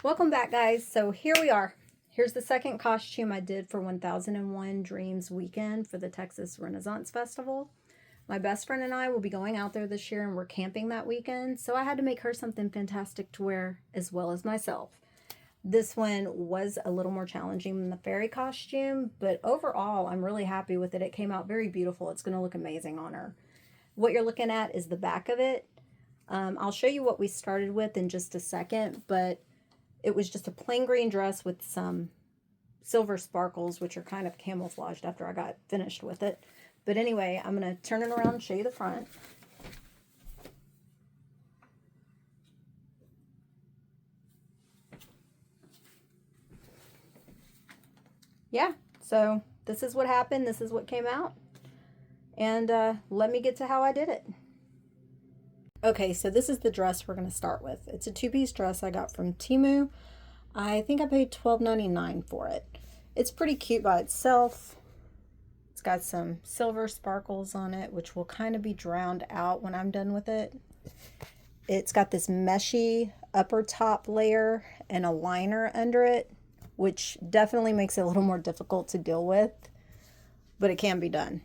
Welcome back, guys. So here we are. Here's the second costume I did for 1001 Dreams weekend for the Texas Renaissance Festival. My best friend and I will be going out there this year, and we're camping that weekend, so I had to make her something fantastic to wear as well as myself. This one was a little more challenging than the fairy costume, but overall I'm really happy with it. It came out very beautiful. It's going to look amazing on her. What you're looking at is the back of it. I'll show you what we started with in just a second, but it was just a plain green dress with some silver sparkles, which are kind of camouflaged after I got finished with it. But anyway, I'm going to turn it around and show you the front. Yeah, so this is what happened. This is what came out. And let me get to how I did it. Okay, so this is the dress we're going to start with. It's a two-piece dress I got from Temu. I think I paid $12.99 for it. It's pretty cute by itself. It's got some silver sparkles on it, which will kind of be drowned out when I'm done with it. It's got this meshy upper top layer and a liner under it, which definitely makes it a little more difficult to deal with, but it can be done.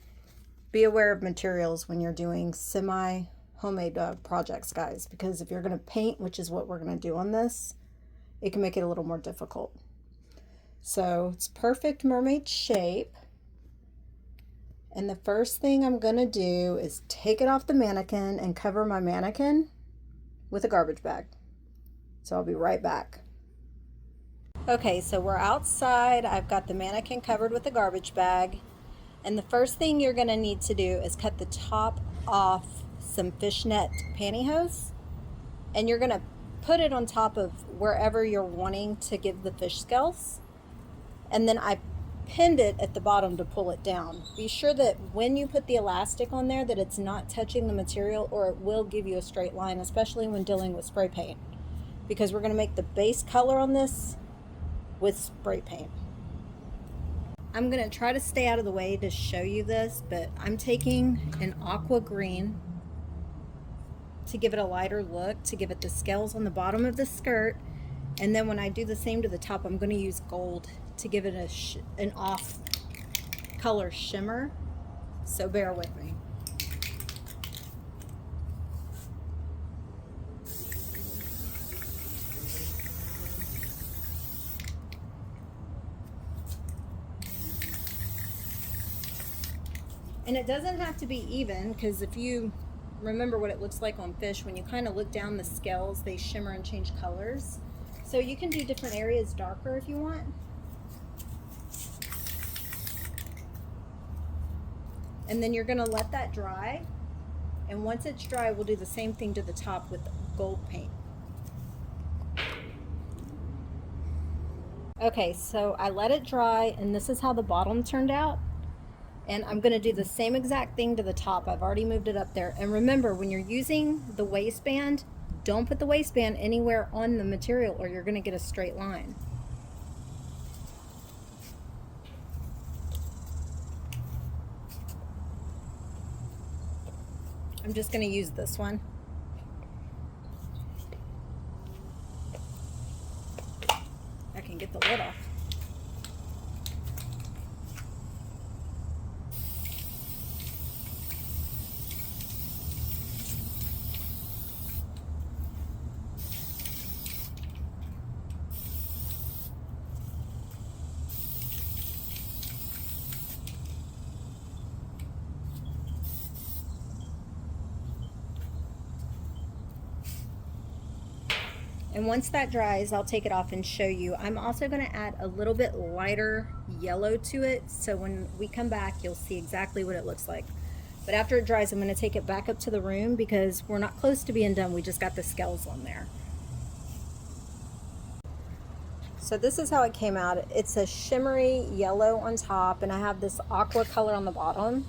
Be aware of materials when you're doing semi-homemade projects, guys, because if you're going to paint, which is what we're going to do on this, it can make it a little more difficult. So it's perfect mermaid shape. And the first thing I'm going to do is take it off the mannequin and cover my mannequin with a garbage bag. So I'll be right back. Okay, so we're outside. I've got the mannequin covered with a garbage bag. And the first thing you're going to need to do is cut the top off some fishnet pantyhose. And you're going to put it on top of wherever you're wanting to give the fish scales. And then I pinned it at the bottom to pull it down. Be sure that when you put the elastic on there that it's not touching the material, or it will give you a straight line, especially when dealing with spray paint. Because we're going to make the base color on this with spray paint. I'm going to try to stay out of the way to show you this, but I'm taking an aqua green to give it a lighter look, to give it the scales on the bottom of the skirt. And then when I do the same to the top, I'm going to use gold to give it an off color shimmer. So bear with me. And it doesn't have to be even, because if you remember what it looks like on fish, when you kind of look down the scales, they shimmer and change colors. So you can do different areas darker if you want. And then you're going to let that dry. And once it's dry, we'll do the same thing to the top with gold paint. Okay, so I let it dry, and this is how the bottom turned out. And I'm going to do the same exact thing to the top. I've already moved it up there. And remember, when you're using the waistband, don't put the waistband anywhere on the material or you're going to get a straight line. I'm just going to use this one. I can get the lid off. And once that dries, I'll take it off and show you. I'm also going to add a little bit lighter yellow to it, so when we come back, you'll see exactly what it looks like. But after it dries, I'm going to take it back up to the room because we're not close to being done. We just got the scales on there. So this is how it came out. It's a shimmery yellow on top, and I have this aqua color on the bottom.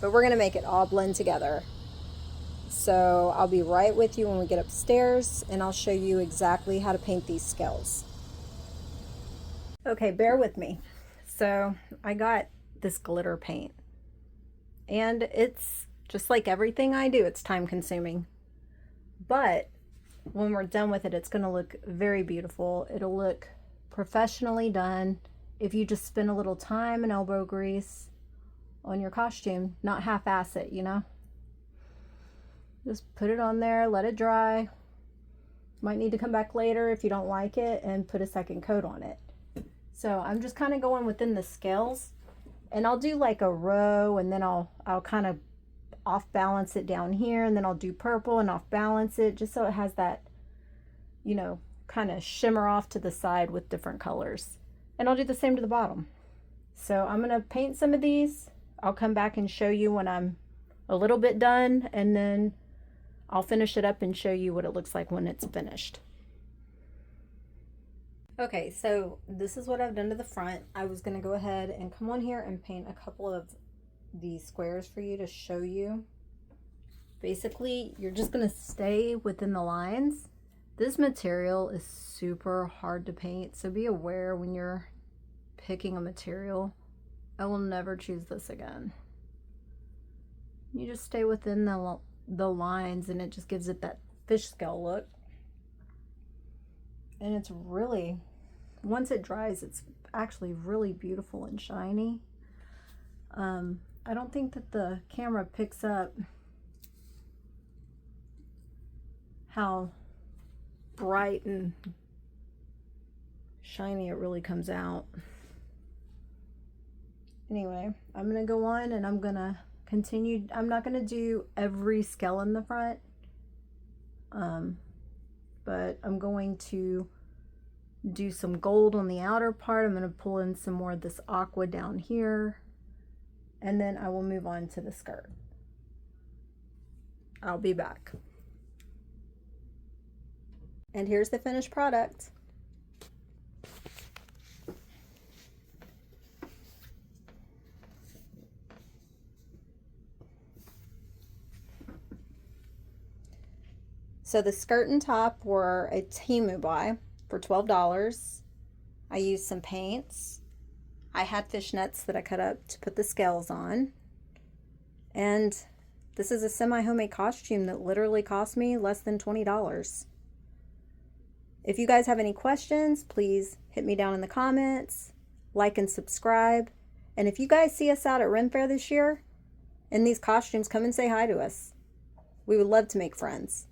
But we're going to make it all blend together. So I'll be right with you when we get upstairs, and I'll show you exactly how to paint these scales. Okay, bear with me. So I got this glitter paint, and it's just like everything I do, it's time consuming. But when we're done with it, it's going to look very beautiful. It'll look professionally done if you just spend a little time and elbow grease on your costume, not half-ass it, you know? Just put it on there, let it dry. Might need to come back later if you don't like it and put a second coat on it. So I'm just kind of going within the scales, and I'll do like a row, and then I'll kind of off balance it down here, and then I'll do purple and off balance it just so it has that, you know, kind of shimmer off to the side with different colors. And I'll do the same to the bottom. So I'm gonna paint some of these. I'll come back and show you when I'm a little bit done, and then I'll finish it up and show you what it looks like when it's finished. Okay, so this is what I've done to the front. I was gonna go ahead and come on here and paint a couple of these squares for you to show you. Basically, you're just gonna stay within the lines. This material is super hard to paint, so be aware when you're picking a material. I will never choose this again. You just stay within the lines, and it just gives it that fish scale look. And it's really, once it dries, it's actually really beautiful and shiny. I don't think that the camera picks up how bright and shiny it really comes out. Anyway, I'm gonna go on and I'm gonna continue. I'm not gonna do every scale in the front, but I'm going to do some gold on the outer part. I'm gonna pull in some more of this aqua down here, and then I will move on to the skirt. I'll be back. And here's the finished product. So the skirt and top were a Temu buy for $12. I used some paints. I had fishnets that I cut up to put the scales on. And this is a semi-homemade costume that literally cost me less than $20. If you guys have any questions, please hit me down in the comments, like and subscribe. And if you guys see us out at Ren Fair this year in these costumes, come and say hi to us. We would love to make friends.